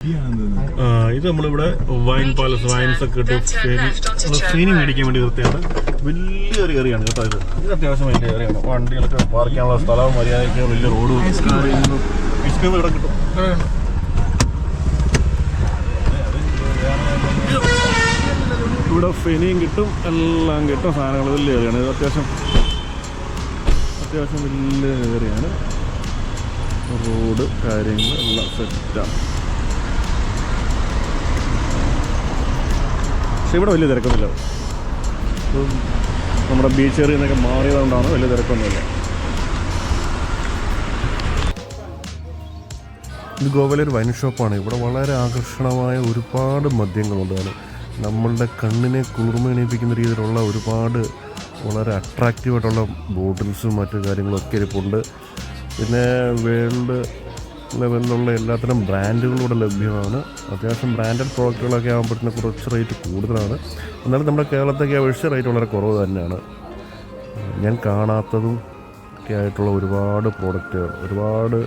ഇത് നമ്മളിവിടെ wine palace vines ഒക്കെ ഇട്ട് സ്ക്രീനിങ് മേടിക്കാൻ വേണ്ടി നിർത്തിയാണ്. വലിയൊരു ഏറിയാണ് കേട്ടോ. ഇത് അത്യാവശ്യം വലിയ ഏറിയാണ്. വണ്ടികളൊക്കെ പാർക്ക് ചെയ്യാനുള്ള സ്ഥലവും മര്യാദയ്ക്ക് വലിയ റോഡും ഐസ്ക്രീം ഇവിടെ കിട്ടും. ഇവിടെ ഫെനിയും കിട്ടും, എല്ലാം കിട്ടും. സാധനങ്ങൾ വലിയ ഏറിയാണ്. ഇത് അത്യാവശ്യം വലിയ ഏറിയാണ്. റോഡ് കാര്യങ്ങൾ എല്ലാം സെറ്റാണ്. പക്ഷെ ഇവിടെ വലിയ തിരക്കൊന്നുമില്ല. നമ്മുടെ ബീച്ച് ഏരിയ നിന്നൊക്കെ മാറിയതുകൊണ്ടാണ് വലിയ തിരക്കൊന്നുമില്ല. ഇത് ഗോവയിലെ ഒരു വൈൻ ഷോപ്പാണ്. ഇവിടെ വളരെ ആകർഷണമായ ഒരുപാട് മദ്യങ്ങളുണ്ട്. നമ്മളുടെ കണ്ണിനെ കുളിർമണിയിപ്പിക്കുന്ന രീതിയിലുള്ള ഒരുപാട് വളരെ അട്രാക്റ്റീവായിട്ടുള്ള ബോട്ടിൽസും മറ്റു കാര്യങ്ങളൊക്കെ ഇരിപ്പുണ്ട്. പിന്നെ വേൾഡ് ലെവലിലുള്ള എല്ലാത്തരം ബ്രാൻഡുകളും ഇവിടെ ലഭ്യമാണ്. അത്യാവശ്യം ബ്രാൻഡഡ് പ്രോഡക്റ്റുകളൊക്കെ ആകുമ്പോഴത്തേന് കുറച്ച് റേറ്റ് കൂടുതലാണ്. എന്നാലും നമ്മുടെ കേരളത്തേക്ക് അപേക്ഷിച്ച് റേറ്റ് വളരെ കുറവ് തന്നെയാണ്. ഞാൻ കാണാത്തതും ഒക്കെ ആയിട്ടുള്ള ഒരുപാട് പ്രോഡക്റ്റുകൾ, ഒരുപാട്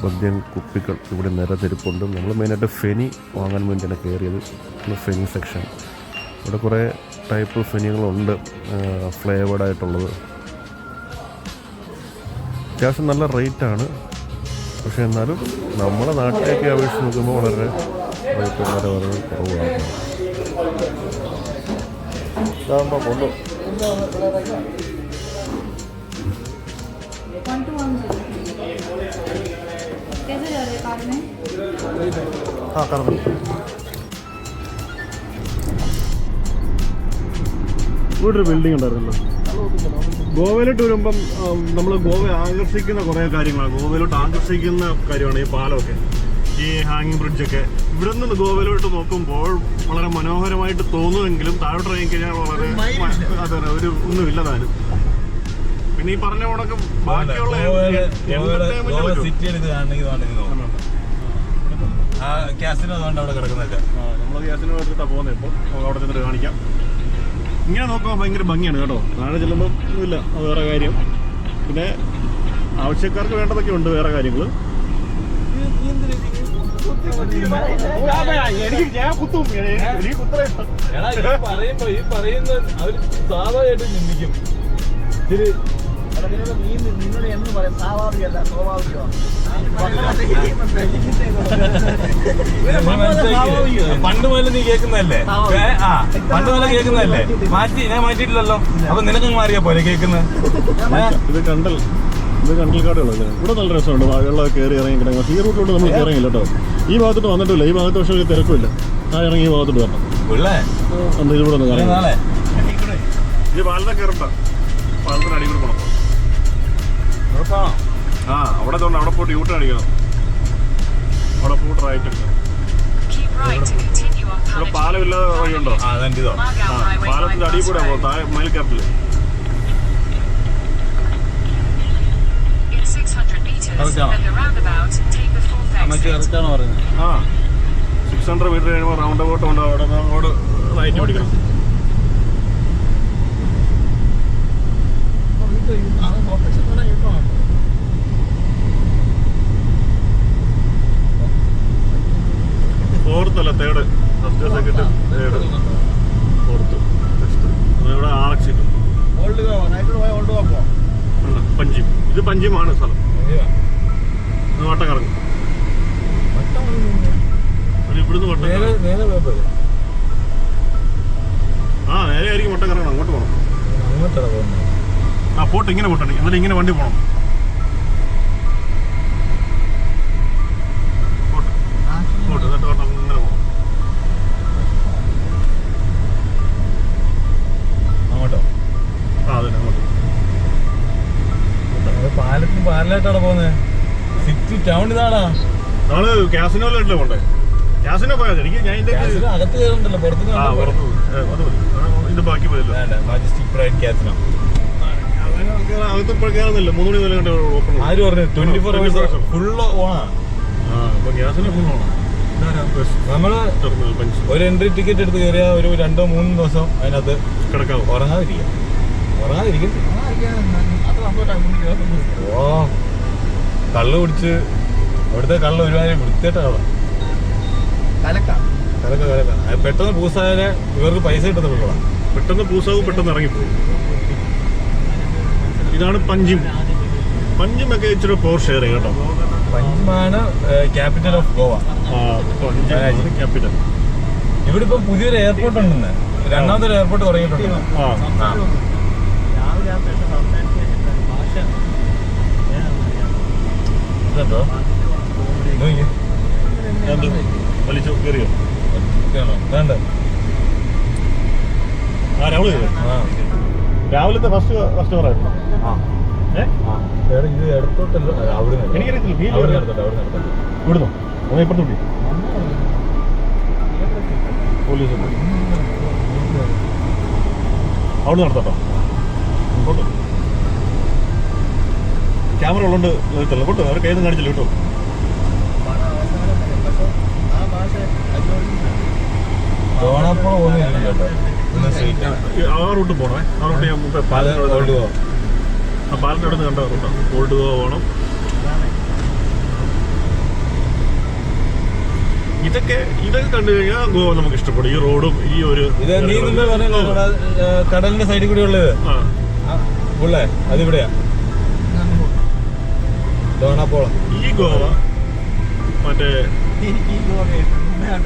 മദ്യം കുപ്പികൾ ഇവിടെ നിരത്തിരിപ്പുണ്ട്. നമ്മൾ മെയിനായിട്ട് ഫെനി വാങ്ങാൻ വേണ്ടിയാണ് കയറിയത്. ഫെനി സെക്ഷൻ. ഇവിടെ കുറേ ടൈപ്പ് ഫെനികളുണ്ട്, ഫ്ലേവേഡായിട്ടുള്ളത്. അത്യാവശ്യം നല്ല റേറ്റാണ്. പക്ഷെ എന്നാലും നമ്മുടെ നാട്ടിലേക്ക് അപേക്ഷിച്ച് നോക്കുമ്പോൾ വളരെ റേറ്റ് വളരെ കുറവാണ്. ഇതാകുമ്പോൾ കൊണ്ടു ഇവിടെ ഒരു ബിൽഡിംഗ് ഉണ്ടായിരുന്നല്ലോ. ഗോവയിലോട്ട് വരുമ്പം നമ്മൾ ഗോവയെ ആകർഷിക്കുന്ന കുറേ കാര്യങ്ങളാണ്. ഗോവയിലോട്ട് ആകർഷിക്കുന്ന കാര്യമാണ് ഈ പാലമൊക്കെ, ഈ ഹാങ്ങിങ് ബ്രിഡ്ജൊക്കെ. ഇവിടെ നിന്ന് ഗോവയിലോട്ട് നോക്കുമ്പോൾ വളരെ മനോഹരമായിട്ട് തോന്നുമെങ്കിലും താഴോട്ട് ഇറങ്ങി കഴിഞ്ഞാൽ വളരെ അതെ ഒരു ഒന്നുമില്ല താനും. പിന്നെ ഈ പറഞ്ഞ കണക്ക് ബാക്കിയുള്ള നമ്മൾ ഗ്യാസിന് എടുത്തിട്ടാണ് പോകുന്നത്. ഇപ്പോൾ അവിടെ ചെന്നിട്ട് കാണിക്കാം. ഇങ്ങനെ നോക്കുമ്പോൾ ഭയങ്കര ഭംഗിയാണ് കേട്ടോ. താഴെ ചെല്ലുമ്പോൾ ഒന്നുമില്ല, അത് വേറെ കാര്യം. പിന്നെ ആവശ്യക്കാർക്ക് വേണ്ടതൊക്കെ ഉണ്ട് വേറെ കാര്യങ്ങൾ. പണ്ട് മുതൽ നീ കേൾക്കുന്നതല്ലേ? പണ്ട് മുതൽ കേൾക്കുന്നതല്ലേ? ഞാൻ മാറ്റിയിട്ടില്ലല്ലോ. അപ്പൊ നിനക്ക് മാറിയാ പോലെ കേൾക്കുന്നത്. ഇത് കണ്ടൽക്കാടുകളല്ലേ. ഇവിടെ നല്ല രസമുണ്ട്. വെള്ളം കയറി ഇറങ്ങി കിടക്കുന്നത്. ഈ റൂട്ടിലോട്ട് നമ്മൾ ഇറങ്ങില്ല കേട്ടോ. ഈ ഭാഗത്തോട്ട് വന്നിട്ടില്ല. ഈ ഭാഗത്ത് പക്ഷേ തിരക്കില്ല. ഇറങ്ങി ഈ ഭാഗത്തോട്ട് വരണം. ഇതിലൂടെ ഒന്ന് കാണാം. ഈ പാലത്തെ കയറണ്ട, പാലത്തിന് അടിക്കൂടെ പോകണം. അവിടെ തോന്നുന്നു. അവിടെ പോയിട്ട് യൂട്ടേൺ അടിക്കണം. അവിടെ പോയിട്ട് റൈറ്റ് എടുക്കണം. ഇവിടെ പാലമില്ലാതെ വഴിയുണ്ടോ? പാലത്തിന്റെ അടിയിൽ കൂടെ പോകും. താഴെ മയിൽ കയറില്ല. പറഞ്ഞത് 600 മീറ്റർ കഴിയുമ്പോൾ റൗണ്ട് അബൌട്ട് ഉണ്ട്. അവിടെ അങ്ങോട്ട് റൈറ്റ് പിടിക്കണം. ഫോർത്ത് അല്ല, third. First second third fourth first. ഇവിടെ ആർച്ച് പഞ്ചിം. ഇത് പഞ്ചിമാണ് സ്ഥലം. വട്ടം കറങ്ങും. ഇവിടുന്ന് വട്ടം നേരെ ആയിരിക്കും വട്ടം കറങ്ങണം. അങ്ങോട്ട് പോകണം. പോട്ട് ഇങ്ങനെ പോട്ടെ. എന്നിട്ട് ഇങ്ങനെ വണ്ടി പോകണം. പോട്ട് എന്നിട്ട് വട്ടം ഇങ്ങനെ പോകണം. അങ്ങോട്ടോ? അതെ അങ്ങോട്ട്. പാലായിട്ടാണ് പോകുന്നത്. സിറ്റി ടൗൺ ഇതാണോ? നമ്മള് കാസിനോയിലല്ലേ പോണ്ടേ? കാസിനോ പോയാൽ എനിക്ക് ഞാൻ അകത്ത് കയറുന്നുണ്ടല്ലോ. ഇത് ബാക്കി പോയല്ലോ. മജസ്റ്റിക് പ്രൈഡ് കാസിനോ അകത്ത് ഇപ്പോൾ കയറുന്നില്ല. 3 മണി വരെ ഓപ്പൺ. ആര് പറഞ്ഞു? 24 hours ഫുൾ ഓണാണ്. ഗ്യാസിന് ഫുൾ ഓണാണ്. നമ്മള് ഒരു എൻട്രി ടിക്കറ്റ് എടുത്ത് കയറിയാൽ ഒരു 2-3 ദിവസം അതിനകത്ത് കിടക്കാവും. ഉറങ്ങാതിരിക്കും. ഓ കള്ള് കുടിച്ച് അവിടുത്തെ കള്ള ഒരുമാതിരി വൃത്തിയായിട്ട കള്ള കലക്ക പെട്ടെന്ന് പൂസായാലേ ഇവർക്ക് പൈസ കിട്ടത്തുള്ളൂ. പെട്ടെന്ന് പൂസാവും, പെട്ടെന്ന് ഇറങ്ങിപ്പോകും. ഇതാണ് പഞ്ചിം. പഞ്ചിമൊക്കെ ഇച്ചിരി പോർ ഷെയർ കേട്ടോ. പഞ്ചിമാണ് ക്യാപിറ്റൽ ഓഫ് ഗോവ. ക്യാപിറ്റൽ. ഇവിടെ ഇപ്പൊ പുതിയൊരു എയർപോർട്ട് ഉണ്ടെന്ന്, രണ്ടാമത്തെ എയർപോർട്ട് തുടങ്ങിയിട്ടുണ്ട്. ഇതുണ്ടോ വലിച്ചു കയറിയോ? വേണ്ട രാവിലത്തെ ഫസ്റ്റ് കസ്റ്റമറായിരുന്നു. ഇത് എടുത്തോട്ടല്ലോ, അവിടെ ഇവിടുന്നോ? അതാ ഇപ്പുറത്തോട്ടി പോലീസ് അവിടെ നടത്തട്ടോ. ക്യാമറ ഉള്ളതുകൊണ്ട് നിർത്തല്ലോ കേട്ടോ. അവർ കയ്യിൽ നിന്ന് കാണിച്ചില്ല കേട്ടോ. ആ റൂട്ട് പോകണേ. ആ റൂട്ട് ഞാൻ പാലൻ്റെ അവിടെ നിന്ന് കണ്ട റൂട്ടാണ്. ഓൾഡ് ഗോവ പോകണം. ഇതൊക്കെ കണ്ടു കഴിഞ്ഞാൽ ഗോവ നമുക്ക് ഇഷ്ടപ്പെടും. ഈ റോഡും ഈ ഒരു കടലിന്റെ സൈഡിൽ കൂടി ഉള്ളത് ഉള്ളേ അതിവിടെയാ ഡോണാപ്പോളം. ഈ ഗോവ മറ്റേ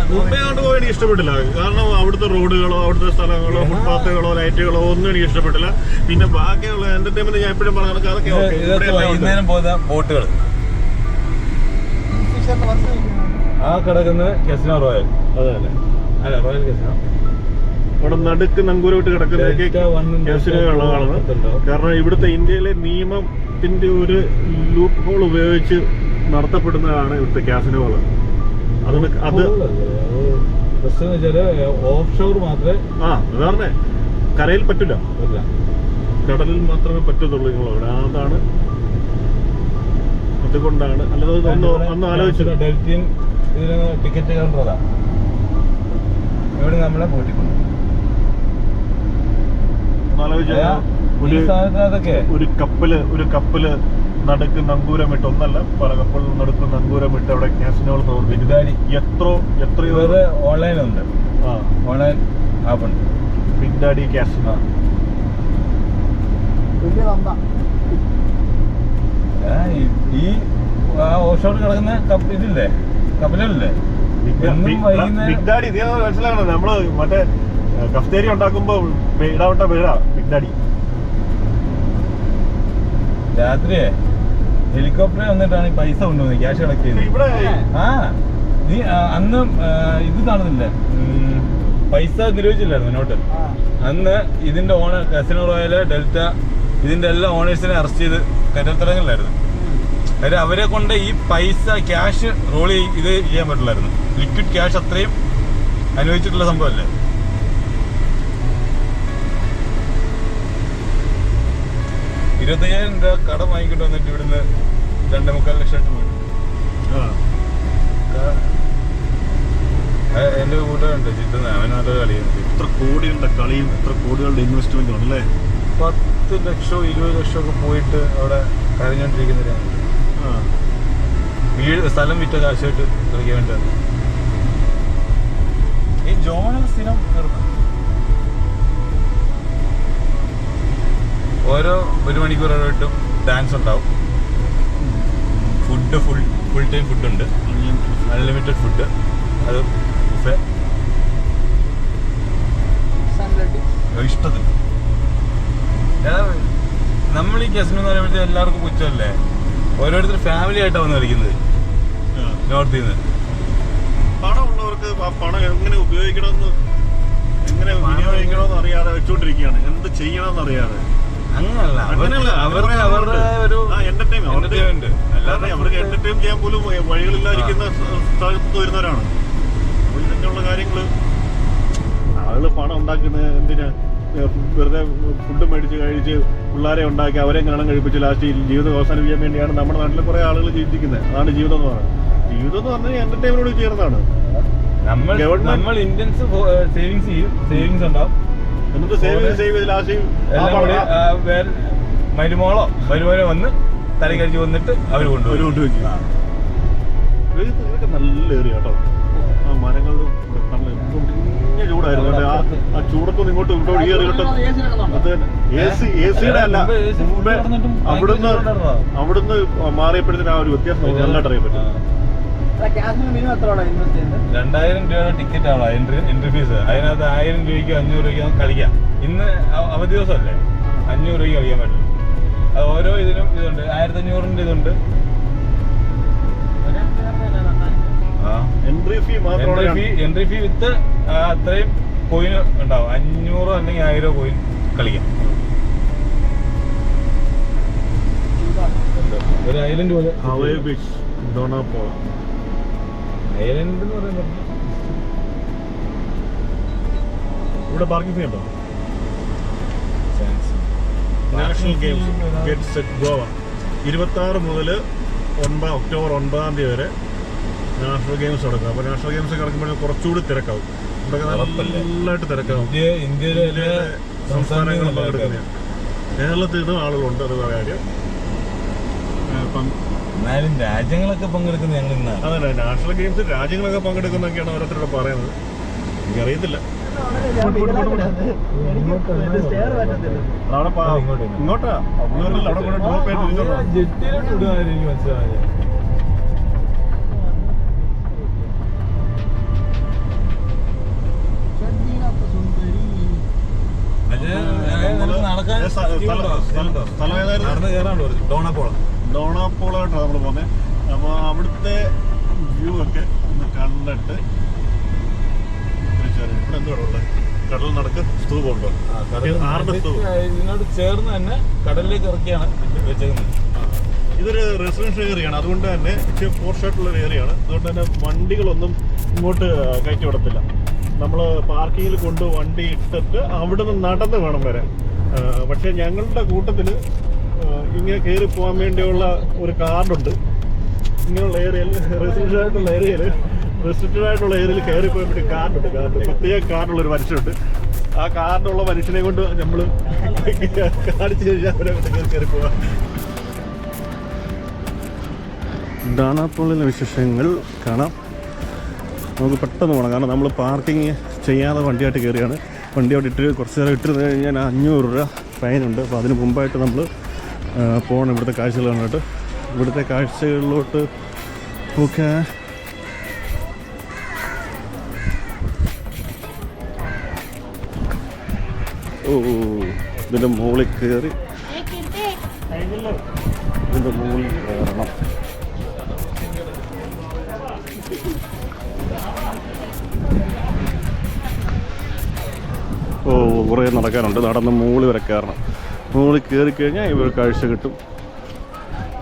മുമ്പേങ്ങോട്ട് പോകാൻ എനിക്ക് ഇഷ്ടപ്പെട്ടില്ല. കാരണം അവിടുത്തെ റോഡുകളോ അവിടുത്തെ സ്ഥലങ്ങളോ ഫുട്പാത്തുകളോ ലൈറ്റുകളോ ഒന്നും എനിക്ക് ഇഷ്ടപ്പെട്ടില്ല. പിന്നെ ബാക്കിയുള്ള എന്റർടൈൻമെന്റ് ഞാൻ എപ്പോഴും പറഞ്ഞു അതൊക്കെ വൈകുന്നേരം പോകുന്ന ബോട്ടുകൾ. ആ കിടക്കുന്നത് കസിനോ റോയൽ. അതെ അല്ലേ? അല്ല റോയൽ കസിനോ. അവിടെ നടുക്ക് നങ്കൂര വിട്ട് കിടക്കുന്നതൊക്കെ കസിനോകളാണ്. കാരണം ഇവിടുത്തെ ഇന്ത്യയിലെ നിയമത്തിന്റെ ഒരു ലൂപ്പ് ഹോൾ ഉപയോഗിച്ച് നടത്തപ്പെടുന്നതാണ് ഇവിടുത്തെ കാസിനോകൾ. അതുകൊണ്ട് അത് ഓഫ് ഷോർ മാത്രമേ അതാണ് കരയിൽ പറ്റില്ല, കടലിൽ മാത്രമേ പറ്റത്തുള്ളൂ നിങ്ങളവിടെ. അതാണ് അതുകൊണ്ടാണ്. അല്ലാതെ ഒന്ന് ആലോചിച്ചു ഡെൽറ്റിൻ ഇതിന് ടിക്കറ്റ് കൗണ്ടറാ ഇവിടെ നമ്മളെ പോയിട്ടുണ്ട്. ഒരു കപ്പല് നടുക്ക് നങ്കൂരമിട്ട്, ഒന്നല്ല പല കപ്പലിൽ നടുക്ക് നങ്കൂരമിട്ട് അവിടെ കാസിനോകൾ പ്രവർത്തിക്കുന്നു. എത്രയോ ഓൺലൈനുണ്ട്. ഓൺലൈൻ ആപ്പുണ്ട്. Big daddy casino. ഈ ഓഷോർ കിടക്കുന്ന ഇതില്ലേ കപ്പലല്ലേ ബിഗ് ഡാഡി മനസ്സിലാകണം. നമ്മള് മറ്റേ കഫ്തേരി ഉണ്ടാക്കുമ്പോ ഇടാവട്ട പേരാ ബിഗ് ഡാഡി. രാത്രിയെ ഹെലികോപ്റ്ററിൽ വന്നിട്ടാണ് ഈ പൈസ കൊണ്ടുപോകുന്നത്, ക്യാഷ് കളക്ട് ചെയ്യുന്നത്. ഇവിടെ നീ അന്ന് ഇത് കാണുന്നില്ലേ, പൈസ നിരോധിച്ചില്ലായിരുന്നു നോട്ട്. അന്ന് ഇതിന്റെ ഓണർ കസിനോ റോയൽ ഡെൽറ്റ ഇതിന്റെ എല്ലാ ഓണേഴ്സിനെ അറസ്റ്റ് ചെയ്ത് കരത്തിറങ്ങില്ലായിരുന്നു. കാര്യം അവരെ കൊണ്ട് ഈ പൈസ ക്യാഷ് റോൾ ഇത് ചെയ്യാൻ പറ്റില്ലായിരുന്നു. ലിക്വിഡ് ക്യാഷ് അത്രയും അനുഭവിച്ചിട്ടുള്ള സംഭവമല്ലേ. $25,000 കടം വാങ്ങിക്കൊണ്ട് വന്നിട്ട് ഇവിടുന്ന് 2.25 ലക്ഷം പോയി. എന്റെ കൂട്ടുകാരുണ്ട് ചിത്തുന്ന, അവൻ നല്ല കളിയുണ്ട്. ഇത്ര കോടികളുടെ കളിയും ഇത്ര കോടികളുടെ ഇൻവെസ്റ്റ്മെന്റും ആണല്ലേ. 10 ലക്ഷമോ 20 ലക്ഷമോ ഒക്കെ പോയിട്ട് അവിടെ കരഞ്ഞോണ്ടിരിക്കുന്നവരാണ്. സ്ഥലം വിറ്റ കാശായിട്ട് കളിക്കാൻ വേണ്ടി. ഈ ജോണൽ സ്ഥിരം ഓരോ 1 മണിക്കൂർ ഇടവിട്ടും ഡാൻസ് ഉണ്ടാവും. ഫുഡ് ഫുൾ ടൈം ഫുഡുണ്ട്, അൺലിമിറ്റഡ് ഫുഡ്. അത് ഇഷ്ടത്തിന്. നമ്മൾ ഈ കസിനോ എന്ന് പറയുമ്പോഴത്തേക്ക് എല്ലാവർക്കും പുച്ഛമല്ലേ. ഓരോരുത്തർ ഫാമിലി ആയിട്ടാണ് വന്ന് കളിക്കുന്നത് നോർത്തിൽ നിന്ന്. പണമുള്ളവർക്ക് ആ പണം എങ്ങനെ ഉപയോഗിക്കണമെന്ന് അറിയാതെ വെച്ചോണ്ടിരിക്കുകയാണ്. എന്ത് ചെയ്യണമെന്ന് അറിയാതെ. അങ്ങനല്ല, അവരുടെ ഒരു എന്റർടൈൻമെന്റ്. അല്ലാതെ അവർക്ക് എന്റർടൈൻ ചെയ്യാൻ പോലും വഴികളില്ലാതിരിക്കുന്ന സ്ഥലത്ത് വരുന്നവരാണ്. ഇങ്ങനെയുള്ള കാര്യങ്ങള് ആളുകൾ പണം ഉണ്ടാക്കുന്നത് എന്തിനാ? വെറുതെ ഫുഡ് മേടിച്ച് കഴിച്ച് പിള്ളേരെ ഉണ്ടാക്കി അവരെ കണം കഴിപ്പിച്ച് ലാസ്റ്റ് ജീവിതം അവസാനിപ്പിക്കാൻ വേണ്ടിയാണ് നമ്മുടെ നാട്ടിലെ കുറെ ആളുകൾ ജീവിക്കുന്നത്. അതാണ് ജീവിതം എന്ന് പറയുന്നത്. ജീവിതം എന്ന് പറഞ്ഞാൽ എന്റർടൈൻമെന്റോട് ചേർന്നതാണ്. നമ്മൾ ഇന്ത്യൻസ് സേവിങ്സ് ഉണ്ടാവും. എന്നിട്ട് സേവ് ചെയ്ത് ലാസ്റ്റ് മരുമോളോ വന്ന് തല കഴിച്ച് വന്നിട്ട് അവർ കൊണ്ടുവയ്ക്കും. ഇതൊക്കെ നല്ല ഏരിയ കേട്ടോ. ആ മരങ്ങളും മുടിഞ്ഞ ചൂടായിരുന്നു. ആ ചൂടത്തൊന്നും ഇങ്ങോട്ട് ഈ ഏറിയിട്ട് അത് AC-യുടെ അല്ല, മുമ്പേ അവിടുന്ന് മാറിയപ്പോഴത്തേന് ആ ഒരു വ്യത്യാസം നമുക്ക് നല്ലതായിട്ട് അറിയാൻ പറ്റും. 2000 രൂപയുടെ ടിക്കറ്റ് ആണോ എൻട്രി ഫീസ്. അതിനകത്ത് 1000 രൂപയ്ക്ക് 500 രൂപയ്ക്ക് കളിക്കാം. ഇന്ന് അവധി ദിവസമല്ലേ, 500 രൂപയ്ക്ക് കളിക്കാൻ പറ്റും. അത് ഓരോ ഇതിനും ഇതുണ്ട്. 1500-ന്റെ ഇതുണ്ട്. എൻട്രി ഫീ വിത്ത് അത്രയും കോയിൻ ഉണ്ടാവും. 500 അല്ലെങ്കിൽ 1000 കോയിൻ കളിക്കാം. ഒരു ഐലൻഡ് പോലെ. ഹവായ് ബീച്ച്, ഡോണാപോള ഐലൻഡ് എന്ന് പറയുന്നത്. ഇവിടെ പാർക്കിംഗ് ഫീ ഉണ്ടോ? National games get set Goa 26 മുതൽ ഒക്ടോബർ 9 വരെ നാഷണൽ ഗെയിംസ് നടക്കും. അപ്പോൾ നാഷണൽ ഗെയിംസ് കിടക്കുമ്പോൾ കുറച്ചുകൂടി തിരക്കാവും. ഇവിടെ നല്ലതായിട്ട് തിരക്കാവും. ഇന്ത്യയിലെ എല്ലാ സംസ്ഥാനങ്ങളും പങ്കെടുക്കുന്നതാണ്. കേരളത്തിൽ നിന്നും ആളുകളുണ്ട്, അത് വേറെ കാര്യം. എന്നാലും രാജ്യങ്ങളൊക്കെ പങ്കെടുക്കുന്നത് ഞങ്ങൾ ഇന്നാണ്. അതല്ല, നാഷണൽ ഗെയിംസിൽ രാജ്യങ്ങളൊക്കെ പങ്കെടുക്കുന്നൊക്കെയാണ് ഓരോരുത്തരോട് പറയുന്നത്. എനിക്കറിയത്തില്ല. ഇങ്ങോട്ടാ അവിടെ കൂടെ ഡ്രോപ്പ് ചെയ്ത് ജെട്ടിയിലോട്ട് വിടുവാൻ എനിക്ക് മനസ്സിലായത്. ഡോണാപോളായിട്ടാണ് നമ്മൾ പോകുന്നത്. അപ്പോൾ അവിടുത്തെ വ്യൂ ഒക്കെ ഒന്ന് കണ്ടിട്ട് ഇവിടെ എന്തുവാണ് ഉള്ളത്? കടൽ നടക്ക് സ്തൂപുണ്ടോ? ഇതിനോട് ചേർന്ന് തന്നെ കടലിലേക്ക് ഇറക്കിയാണ് വെച്ചേക്കുന്നത്. ഇതൊരു റെസിഡൻഷ്യൽ ഏരിയയാണ്, അതുകൊണ്ട് തന്നെ ഇച്ചിരി പോർഷായിട്ടുള്ളൊരു ഏരിയയാണ്. അതുകൊണ്ട് തന്നെ വണ്ടികളൊന്നും ഇങ്ങോട്ട് കയറ്റി വിടത്തില്ല. നമ്മൾ പാർക്കിങ്ങിൽ കൊണ്ട് വണ്ടി ഇട്ടിട്ട് അവിടെ നിന്ന് നടന്ന് വേണം വരാൻ. പക്ഷേ ഞങ്ങളുടെ കൂട്ടത്തിൽ ഇങ്ങനെ കയറി പോകാൻ വേണ്ടിയുള്ള ഒരു കാർഡുണ്ട്. ഇങ്ങനെയുള്ള ഏരിയയിൽ റെസ്ട്രിക്റ്റഡ് ആയിട്ടുള്ള ഏരിയയിൽ കയറി പോകാൻ വേണ്ടി കാർഡുണ്ട്. പ്രത്യേക കാർഡുള്ളൊരു മനുഷ്യനുണ്ട്. ആ കാർഡുള്ള മനുഷ്യനെ കൊണ്ട് നമ്മൾ കാണിച്ചു കഴിഞ്ഞാൽ അവരെ കൊണ്ട് കയറി പോകാം. ഡോണാപോളിലെ വിശേഷങ്ങൾ കാണാം. നമുക്ക് പെട്ടെന്ന് പോകണം, കാരണം നമ്മൾ പാർക്കിങ് ചെയ്യാതെ വണ്ടിയായിട്ട് കയറിയാണ്. വണ്ടിയോട്ട് ഇട്ട് കുറച്ച് നേരം ഇട്ടിരുന്ന് കഴിഞ്ഞാൽ 500 രൂപ ഫൈനുണ്ട്. അപ്പോൾ അതിന് മുമ്പായിട്ട് നമ്മൾ പോകണം ഇവിടുത്തെ കാഴ്ചകൾ കണ്ടിട്ട്. ഇവിടുത്തെ കാഴ്ചകളിലോട്ട് ഒക്കെ ഇതിൻ്റെ മുകളിൽ കയറി ഇതിൻ്റെ മുകളിൽ കയറണം. കുറേ നടക്കാനുണ്ട്. നടന്ന് മുകളിൽ വരെ കയറണം. മുകളിൽ കയറി കഴിഞ്ഞാൽ ഇവർ കാഴ്ച കിട്ടും.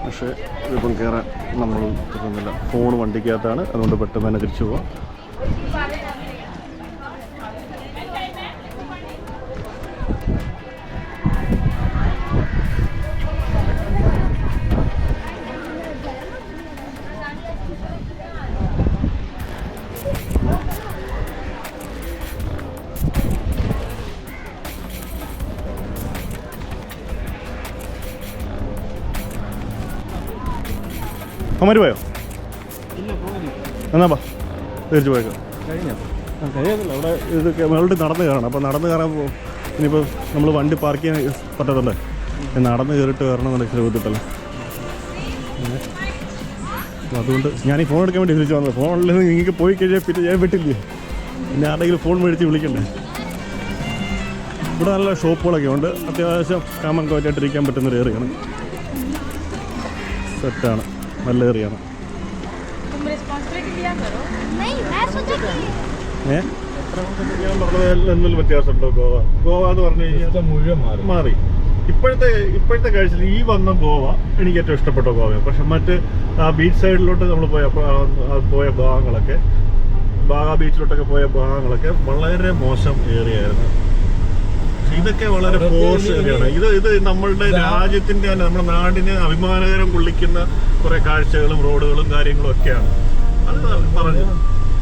പക്ഷേ ഇതിപ്പം കയറാൻ നമ്മൾ കിട്ടുന്നില്ല. ഫോൺ വണ്ടിക്കകത്താണ്, അതുകൊണ്ട് പെട്ടെന്ന് തന്നെ തിരിച്ചു പോവാം. അമ്മര് പോയോ? എന്നാ ബാ തിരിച്ചു പോയേക്കാം. കഴിയത്തില്ല, അവിടെ ഇത് മേളിൽ നടന്ന് കയറണം. അപ്പോൾ നടന്ന് കയറാൻ ഇനിയിപ്പോൾ നമ്മൾ വണ്ടി പാർക്ക് ചെയ്യാൻ പറ്റത്തുള്ളേ. നടന്ന് കയറിയിട്ട് കയറണമെന്നുണ്ടെങ്കിൽ ഇച്ചിരി ബുദ്ധിമുട്ടല്ലേ. അപ്പോൾ അതുകൊണ്ട് ഞാൻ ഈ ഫോൺ എടുക്കാൻ വേണ്ടി തിരിച്ചു വന്നത്. ഫോണിൽ നിങ്ങൾക്ക് പോയി കഴിഞ്ഞാൽ പിന്നെ ഞാൻ വിട്ടില്ലേ, പിന്നെ ആരെങ്കിലും ഫോൺ മേടിച്ച് വിളിക്കണ്ടേ. ഇവിടെ നല്ല ഷോപ്പുകളൊക്കെ ഉണ്ട്. അത്യാവശ്യം കാമൻ കോറ്റായിട്ടിരിക്കാൻ പറ്റുന്നൊരു ഏറിയാണ്. സെറ്റാണ്, നല്ല ഏറിയാണ്. ഞാൻ പറഞ്ഞത് എന്തെങ്കിലും വ്യത്യാസമുണ്ടോ? ഗോവ എന്ന് പറഞ്ഞു കഴിഞ്ഞാൽ മുഴുവൻ മാറി. ഇപ്പോഴത്തെ കാഴ്ചയിൽ ഈ വന്ന ഗോവ എനിക്ക് ഏറ്റവും ഇഷ്ടപ്പെട്ട ഗോവയാണ്. പക്ഷെ മറ്റ് ആ ബീച്ച് സൈഡിലോട്ട് നമ്മൾ പോയ ഭാഗങ്ങളൊക്കെ, ബാഗ ബീച്ചിലോട്ടൊക്കെ പോയ ഭാഗങ്ങളൊക്കെ വളരെ മോശം ഏരിയ ആയിരുന്നു. ഇതൊക്കെ വളരെ പോർഷ് ഏരിയയാണ്. ഇത് നമ്മളുടെ രാജ്യത്തിന്റെ തന്നെ, നമ്മുടെ നാടിനെ അഭിമാനകരം കൊള്ളിക്കുന്ന കുറെ കാഴ്ചകളും റോഡുകളും കാര്യങ്ങളും ഒക്കെയാണ്. അത് പറഞ്ഞു,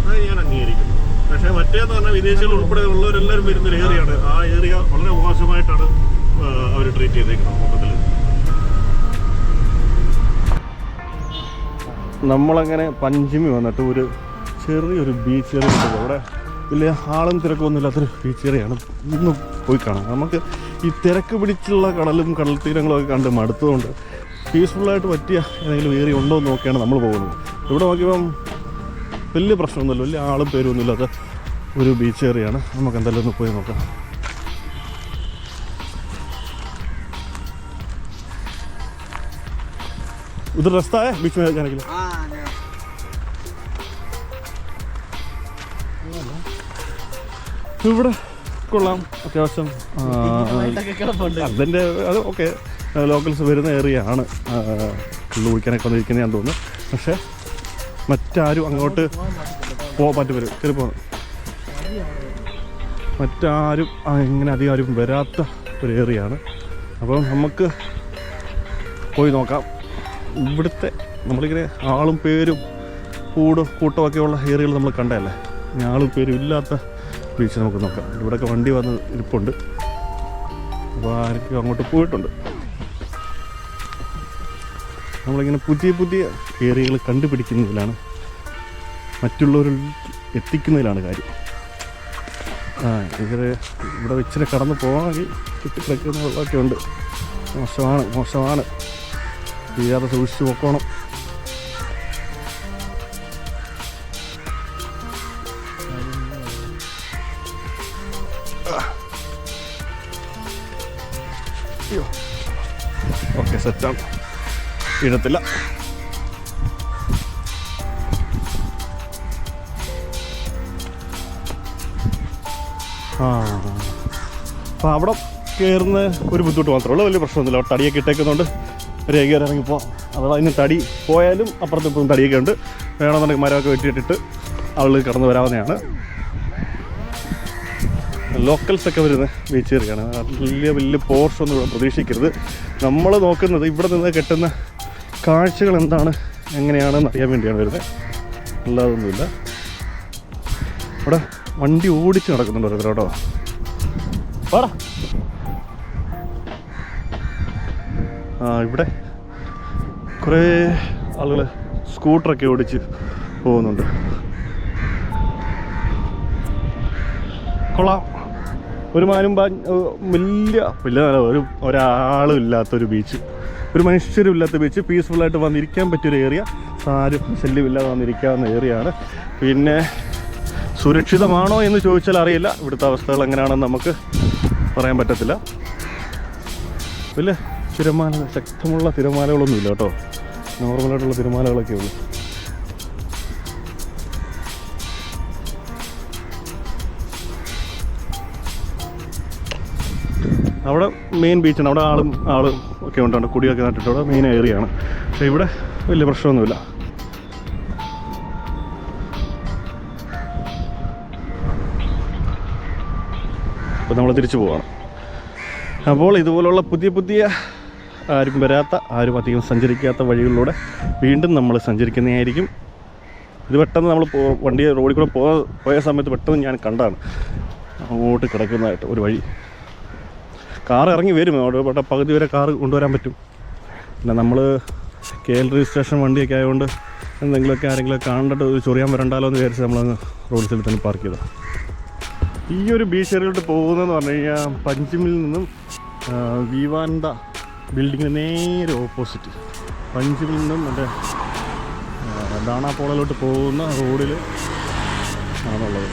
അത് ഞാൻ അംഗീകരിക്കുന്നു. പക്ഷെ മറ്റേന്ന് പറഞ്ഞാൽ വിദേശികൾ ഉൾപ്പെടെ ഉള്ളവരെല്ലാവരും വരുന്നൊരു ഏരിയയാണ്. ആ ഏരിയ വളരെ മോശമായിട്ടാണ് അവർ ട്രീറ്റ് ചെയ്തേക്കുന്നത് മൊത്തത്തിൽ. നമ്മളങ്ങനെ പഞ്ചമി വന്നിട്ട് ഒരു ചെറിയൊരു ബീച്ച് ഏരിയ അവിടെ വലിയ ആളും തിരക്കൊന്നും ഇല്ലാത്തൊരു ബീച്ച് ഏരിയയാണ്. ഇന്ന് പോയി കാണാം. നമുക്ക് ഈ തിരക്ക് പിടിച്ചുള്ള കടലും കടൽ തീരങ്ങളും ഒക്കെ കണ്ട് മടുത്തതുകൊണ്ട് പീസ്ഫുള്ളായിട്ട് പറ്റിയ ഏതെങ്കിലും ഏരിയ ഉണ്ടോ എന്ന് നോക്കിയാണ് നമ്മൾ പോകുന്നത്. ഇവിടെ നോക്കിയപ്പം വലിയ പ്രശ്നമൊന്നുമില്ല, വലിയ ആളും പേരൊന്നും ഇല്ലാത്ത ഒരു ബീച്ച് ഏരിയയാണ്. നമുക്ക് എന്തായാലും ഒന്ന് പോയി നോക്കാം. उधर रास्ता है बीच में जाने के लिए? ഇവിടെ കൊള്ളാം അത്യാവശ്യം. അതിൻ്റെ അത് ഓക്കെ, ലോക്കൽസ് വരുന്ന ഏരിയ ആണ്. കള്ളു കുടിക്കാനൊക്കെ വന്നിരിക്കുന്നത് ഞാൻ തോന്നുന്നു. പക്ഷേ മറ്റാരും അങ്ങോട്ട് പറ്റും വരും കയറി പോകുന്നു. മറ്റാരും ഇങ്ങനെ അധികം ആരും വരാത്ത ഒരു ഏരിയ ആണ്. അപ്പം നമുക്ക് പോയി നോക്കാം. ഇവിടുത്തെ നമ്മളിങ്ങനെ ആളും പേരും കൂട്ടമൊക്കെയുള്ള ഏരിയകൾ നമ്മൾ കണ്ടതല്ലേ, ആളും പേരും ഇല്ലാത്ത ബീച്ച് നമുക്ക് നോക്കാം. ഇവിടെയൊക്കെ വണ്ടി വന്ന് ഇരിപ്പുണ്ട്. അപ്പോൾ ആരൊക്കെയോ അങ്ങോട്ട് പോയിട്ടുണ്ട്. നമ്മളിങ്ങനെ പുതിയ പുതിയ ഏരിയകൾ കണ്ടുപിടിക്കുന്നതിലാണ്, മറ്റുള്ളവരിൽ എത്തിക്കുന്നതിലാണ് കാര്യം. ഇവിടെ ഇച്ചിരി കടന്ന് പോകാമെങ്കിൽ ചുറ്റിക്കിടക്കുന്ന വെള്ളമൊക്കെ ഉണ്ട്. മോശമാണ് ചെയ്യാതെ സൂക്ഷിച്ച് പോക്കണം. അയ്യോ ഓക്കെ, സെറ്റാണ്, ഇടത്തില്ല. അപ്പോൾ അവിടെ കയറുന്ന ഒരു ബുദ്ധിമുട്ട് മാത്രമേ ഉള്ളൂ, വലിയ പ്രശ്നമൊന്നുമില്ല. അവിടെ തടിയൊക്കെ ഇട്ടേക്കുന്നുണ്ട്, രേഖ ഇറങ്ങിപ്പോൾ അഥവാ ഇന്ന് തടി പോയാലും അപ്പുറത്ത് ഇപ്പം തടിയൊക്കെ ഉണ്ട്. വേണമെന്നുണ്ടെങ്കിൽ മരമൊക്കെ വെട്ടിയിട്ടിട്ട് ആളുകൾ കടന്ന് വരാവുന്നതാണ്. ലോക്കൽസൊക്കെ വരുന്ന ബീച്ച് ഏരിയയാണ്. വലിയ വലിയ പോർഷൊന്നും ഇവിടെ പ്രതീക്ഷിക്കരുത്. നമ്മൾ നോക്കുന്നത് ഇവിടെ നിന്ന് കിട്ടുന്ന കാഴ്ചകൾ എന്താണ്, എങ്ങനെയാണെന്ന് അറിയാൻ വേണ്ടിയാണ് വരുന്നത്, അല്ലാതൊന്നുമില്ല. ഇവിടെ വണ്ടി ഓടിച്ച് നടക്കുന്നുണ്ട് ഓരോരുത്തർ കേട്ടോ. പാടാ ഇവിടെ കുറേ ആളുകൾ സ്കൂട്ടറൊക്കെ ഓടിച്ച് പോകുന്നുണ്ട്. കൊള്ളാം. ഒരു മാനും വലിയ ഒരാളും ഇല്ലാത്തൊരു ബീച്ച്, ഒരു മനുഷ്യരും ഇല്ലാത്ത ബീച്ച്, പീസ്ഫുള്ളായിട്ട് വന്നിരിക്കാൻ പറ്റിയൊരു ഏരിയ, ആരും ശല്യമില്ലാതെ വന്നിരിക്കാവുന്ന ഏരിയയാണ്. പിന്നെ സുരക്ഷിതമാണോ എന്ന് ചോദിച്ചാൽ അറിയില്ല. ഇവിടുത്തെ അവസ്ഥകൾ എങ്ങനെയാണെന്ന് നമുക്ക് പറയാൻ പറ്റത്തില്ല. വലിയ ശക്തമുള്ള തിരമാലകളൊന്നുമില്ല കേട്ടോ, നോർമലായിട്ടുള്ള തിരമാലകളൊക്കെ ഉള്ളു. അവിടെ മെയിൻ ബീച്ചാണ്, അവിടെ ആളും ഒക്കെ ഉണ്ട്, കുടിയൊക്കെ നട്ടിട്ട് അവിടെ മെയിൻ ഏരിയയാണ്. പക്ഷേ ഇവിടെ വലിയ പ്രശ്നമൊന്നുമില്ല. അപ്പോൾ നമ്മൾ തിരിച്ചു പോവാണ്. അപ്പോൾ ഇതുപോലുള്ള പുതിയ പുതിയ ആരും വരാത്ത, ആരും അധികം സഞ്ചരിക്കാത്ത വഴികളിലൂടെ വീണ്ടും നമ്മൾ സഞ്ചരിക്കുന്നതായിരിക്കും. ഇത് പെട്ടെന്ന് നമ്മൾ വണ്ടി റോഡിൽ കൂടെ പോയ സമയത്ത് പെട്ടെന്ന് ഞാൻ കണ്ടാണ് അങ്ങോട്ട് കിടക്കുന്നതായിട്ട് ഒരു വഴി. കാർ ഇറങ്ങി വരും, അവിടെ പകുതി വരെ കാർ കൊണ്ടുവരാൻ പറ്റും. പിന്നെ നമ്മൾ KL രജിസ്ട്രേഷൻ വണ്ടിയൊക്കെ ആയതുകൊണ്ട് എന്തെങ്കിലുമൊക്കെ ആരെങ്കിലും കണ്ടിട്ട് ചൊറിയാൻ വരണ്ടാലോ എന്ന് വിചാരിച്ച് നമ്മളങ്ങ് റോഡ് സൈഡിൽ തന്നെ പാർക്ക് ചെയ്തതാണ്. ഈ ഒരു ബീച്ച് ഏരിയയിലോട്ട് പോകുന്നതെന്ന് പറഞ്ഞു കഴിഞ്ഞാൽ പഞ്ചിമിൽ നിന്നും വിവാൻഡ ബിൽഡിങ്ങിന് നേരെ ഓപ്പോസിറ്റ്, പഞ്ചിമിൽ നിന്നും മറ്റേ ദാണാപോളയിലോട്ട് പോകുന്ന റോഡിൽ ആണുള്ളത്.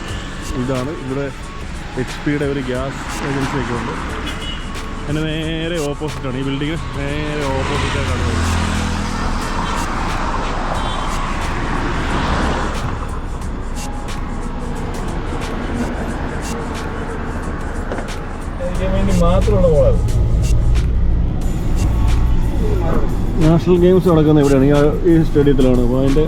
ഇതാണ് ഇവിടെ HP-യുടെ ഒരു ഗ്യാസ് ഏജൻസിയൊക്കെ ഉണ്ട്. അതിന് നേരെ ഓപ്പോസിറ്റാണ് ഈ ബിൽഡിങ്, നേരെ ഓപ്പോസിറ്റായിട്ടാണ് വരുന്നത്. മാത്രമുള്ള പോളാണ്. നാഷണൽ ഗെയിംസ് നടക്കുന്നത് എവിടെയാണ്? ഈ സ്റ്റേഡിയത്തിലാണ്. അപ്പോൾ അതിൻ്റെ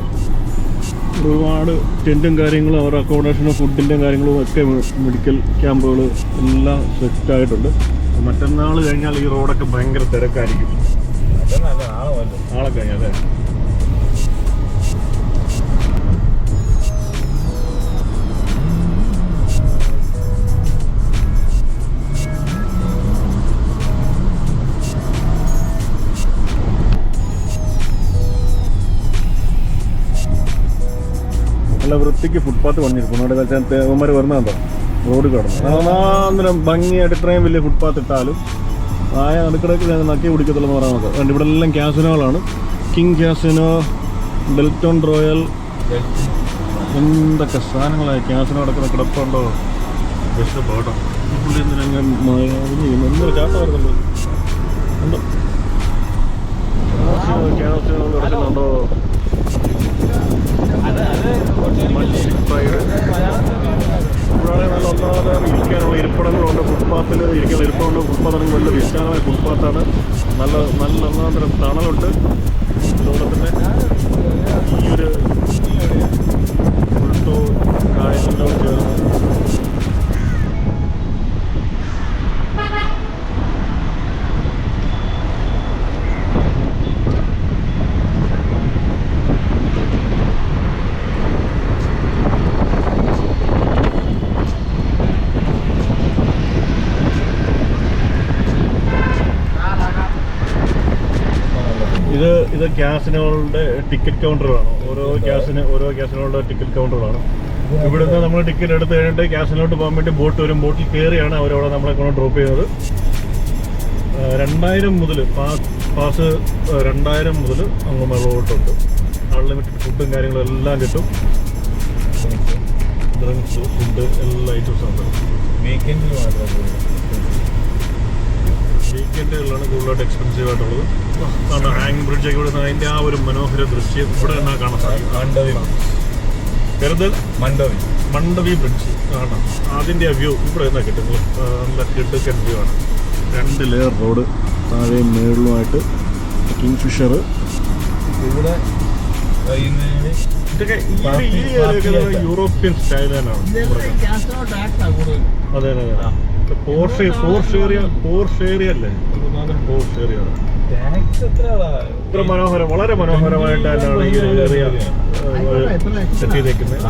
ഒരുപാട് ടെൻറ്റും കാര്യങ്ങളും അവരുടെ അക്കോമഡേഷനും ഫുഡിൻ്റെയും കാര്യങ്ങളും ഒക്കെ, മെഡിക്കൽ ക്യാമ്പുകൾ എല്ലാം സെറ്റായിട്ടുണ്ട്. മറ്റന്നാൾ കഴിഞ്ഞാൽ ഈ റോഡൊക്കെ ഭയങ്കര തിരക്കായിരിക്കും. നാളെ കഴിഞ്ഞാൽ അല്ലേ? നല്ല വൃത്തിക്ക് ഫുട്പാത്ത് പണിഞ്ഞിരിക്കും. അവിടെ വെച്ചാൽ തേവന്മാർ വരുന്നുണ്ടോ റോഡ് കിടന്നു അന്നേരം ഭംഗിയായിട്ട് ഇത്രയും വലിയ ഫുട്പാത്ത് ഇട്ടാലും ആയ അടുക്കിടക്ക് ഞാൻ നക്കി പിടിക്കത്തുള്ളൂ എന്ന് പറയാൻ നോക്കാം. അതുകൊണ്ട് ഇവിടെ എല്ലാം ക്യാസിനോകളാണ്. കിങ് ക്യാസിനോ, ഡെൽറ്റോൺ റോയൽ, എന്തൊക്കെ സാധനങ്ങളായി ക്യാസിനോ കിടക്കുന്ന കിടപ്പുണ്ടോ. ബെസ്റ്റ് പാട്ടോ പുള്ളി എന്തിനങ്ങനെ എന്തൊരു ചാട്ട വരുന്നുണ്ട് ഉണ്ടോ ക്യാസിനോ കിടക്കുന്നുണ്ടോ. ഇപ്പോഴാണെങ്കിൽ നല്ല ഒന്നാമത് ഇരിക്കാനുള്ള ഇരിപ്പിടങ്ങളുണ്ട്. ഫുട്പാത്തിൽ ഇരിക്കാനുള്ള ഇരിപ്പമുണ്ട്. ഫുട്പാത്താണെങ്കിൽ നല്ല വിശാലമായ ഫുട്പാത്താണ്. നല്ല നല്ല ഒന്നാന്തരം തണലുണ്ട്. അതുപോലെ തന്നെ ഈ ഒരു ഫുൾട്ടോ കായലിനോട് ചേർന്ന് ഇത് ക്യാസിനോളുടെ ടിക്കറ്റ് കൗണ്ടറാണ്. ഓരോ ക്യാസിനോളുടെ ടിക്കറ്റ് കൗണ്ടറാണ്. ഇവിടുന്ന് നമ്മൾ ടിക്കറ്റ് എടുത്ത് കഴിഞ്ഞിട്ട് ക്യാസിനോട്ട് പോകാൻ വേണ്ടി ബോട്ട് വരും. ബോട്ടിൽ കയറിയാണ് അവരവിടെ നമ്മളെ കൊണ്ട് ഡ്രോപ്പ് ചെയ്യുന്നത്. 2000 മുതൽ പാസ് 2000 മുതൽ അങ്ങ് മേളോട്ടുണ്ട്. അൺലിമിറ്റഡ് ഫുഡും കാര്യങ്ങളും എല്ലാം കിട്ടും. ഡ്രിങ്ക്സ്, ഫുഡ് എല്ലാ ഐറ്റംസും ഉണ്ട്. വീക്കെൻഡുകളിലാണ് കൂടുതലായിട്ട് എക്സ്പെൻസീവ് ആയിട്ടുള്ളത്. ഹാങ് ബ്രിഡ്ജൊക്കെ ഇവിടെ അതിൻ്റെ ആ ഒരു മനോഹര ദൃശ്യം ഇവിടെ തന്നെ കാണാൻ സാധിക്കും. കരുതൽ മണ്ഡവി ബ്രിഡ്ജ് കാണാം. അതിൻ്റെ ആ വ്യൂ ഇവിടെ നിന്നാ കിട്ടുന്നത്. നല്ല കിടുക്കൻ വ്യൂ ആണ്. 2 ലെയർ റോഡ് താഴെയും മേളിലുമായിട്ട്. കിങ് ഫിഷർ ഇവിടെ ഇതൊക്കെ ഈ ഏരിയയൊക്കെ യൂറോപ്യൻ സ്റ്റൈൽ തന്നെയാണ്. അതെ അതെ അതെ. പോർഷ് ഏരിയ അല്ലേ? പോർഷ് ഏരിയ ഇത്ര മനോഹരം, വളരെ മനോഹരമായിട്ട് തന്നെയാണ് ഈ ഒരു ഏരിയ സെറ്റ് ചെയ്തേക്കുന്നത്.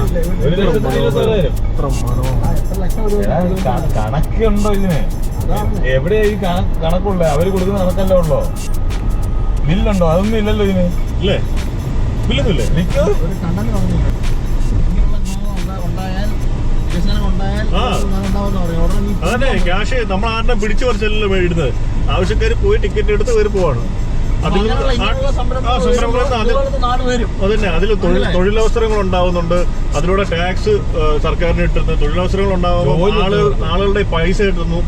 കണക്കുണ്ടോ ഇതിന്? എവിടെയാ ഈ കണക്കുള്ള? അവര് കൊടുക്കുന്ന കണക്കല്ലേ ഉള്ളോ? ബില്ലുണ്ടോ? അതൊന്നും ഇല്ലല്ലോ ഇതിന്. ഇല്ലേ? ബില്ലൊന്നുമില്ലേ? അതന്നെ ക്യാഷ് നമ്മൾ ആരുടെ പിടിച്ചു പറിച്ചല്ലോ ഇടുന്നത്. ആവശ്യക്കാർ പോയി ടിക്കറ്റ് എടുത്ത് കയറി പോവാണ്. അതിൽ അതന്നെ അതിൽ തൊഴിലവസരങ്ങൾ ഉണ്ടാവുന്നുണ്ട്. അതിലൂടെ ടാക്സ് സർക്കാരിന് കിട്ടുന്നു. തൊഴിലവസരങ്ങൾ ഉണ്ടാകുമ്പോൾ ആളുകളുടെ പൈസ കിട്ടുന്നു.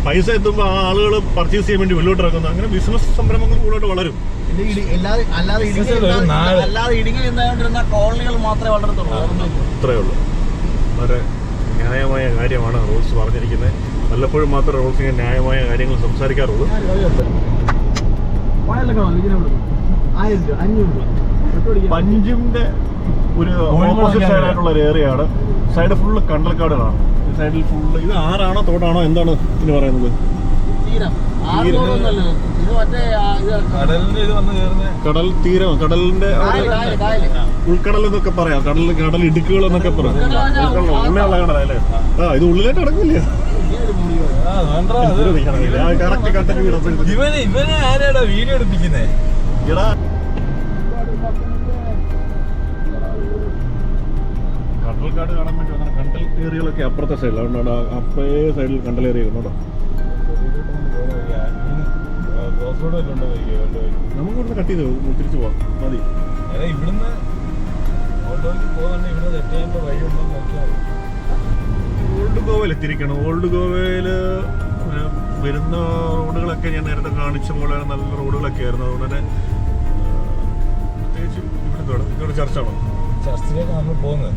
പൈസ എത്തുമ്പോൾ ആ ആളുകൾ പർച്ചേസ് ചെയ്യാൻ വേണ്ടി വെളിയോട്ട് ഇറങ്ങുന്നു. അങ്ങനെ ബിസിനസ് സംരംഭങ്ങൾ കൂടുതലായിട്ട് വളരും. ഇത്രയേ ഉള്ളൂ. വളരെ ന്യായമായ കാര്യമാണ് റൂൾസ് പറഞ്ഞിരിക്കുന്നത്. വല്ലപ്പോഴും മാത്രമേ റൂൾസിന് ന്യായമായ കാര്യങ്ങൾ സംസാരിക്കാറുള്ളൂ. പഞ്ചിന്റെ ഒരു ഓപ്പോസിറ്റ് സൈഡായിട്ടുള്ള ഒരു ഏരിയയാണ്. സൈഡ് ഫുള്ള് കണ്ടൽക്കാടുകളാണ്. ഈ സൈഡിൽ ഫുള്ള് ഇത് ആറാണോ തോടാണോ എന്താണ് ഇതിന് പറയുന്നത്? കടൽ തീരം, കടലിന്റെ ഉൾക്കടൽ എന്നൊക്കെ പറയാം. കടൽ ഇടുക്കുകൾ എന്നൊക്കെ പറയാം. ഉള്ളിലുള്ള കടലല്ലേ? ആ ഇത് ഉള്ളിലേക്ക് കിടക്കില്ല. ഇവനെ ആരാടാ വീഡിയോ എടുപ്പിക്കുന്നേ? കണ്ടൽക്കാട് കാണാൻ വേണ്ടി വന്ന കണ്ടൽ ഏരിയകളൊക്കെ അപ്പുറത്തെ സൈഡിൽ. അതുകൊണ്ടാണ് അപ്പേ സൈഡിൽ കണ്ടൽ ഏരിയ കേട്ടോ. നമുക്ക് ഇവിടുന്ന് കട്ട് ചെയ്ത് തിരിച്ചു പോവാം. മതി. ഇവിടുന്ന് ഓട്ടോയ്ക്ക് പോകുന്നുണ്ട്. ഇവിടെ തെറ്റാനുള്ള വഴിയുണ്ടോ നോക്കിയാൽ. ഓൾഡ് ഗോവയിൽ എത്തിയിരിക്കണം. ഓൾഡ് ഗോവയിൽ വരുന്ന റോഡുകളൊക്കെ ഞാൻ നേരത്തെ കാണിച്ച പോലെ നല്ല റോഡുകളൊക്കെ ആയിരുന്നു. അതുകൊണ്ട് തന്നെ പ്രത്യേകിച്ച് ഇവിടെ ചർച്ചാണോ? ചർച്ചിലേക്കാണ് നമ്മൾ പോകുന്നത്.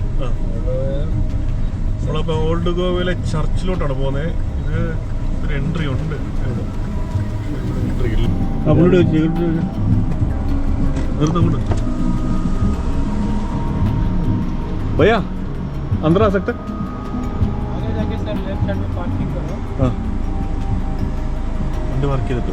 നമ്മളപ്പോൾ ഓൾഡ് ഗോവയിലെ ചർച്ചിലോട്ടാണ് പോകുന്നത്. ഇത് ഒരു എൻട്രി ഉണ്ട്. എൻട്രി ഇല്ല. നിർത്തങ്ങോട്ട് भैया अंदर आ सकते? आगे जाके सर लेफ्ट साइड में पार्किंग करो. हाँ वണ്ടി പാർക്ക് ചെയ്തിട്ട്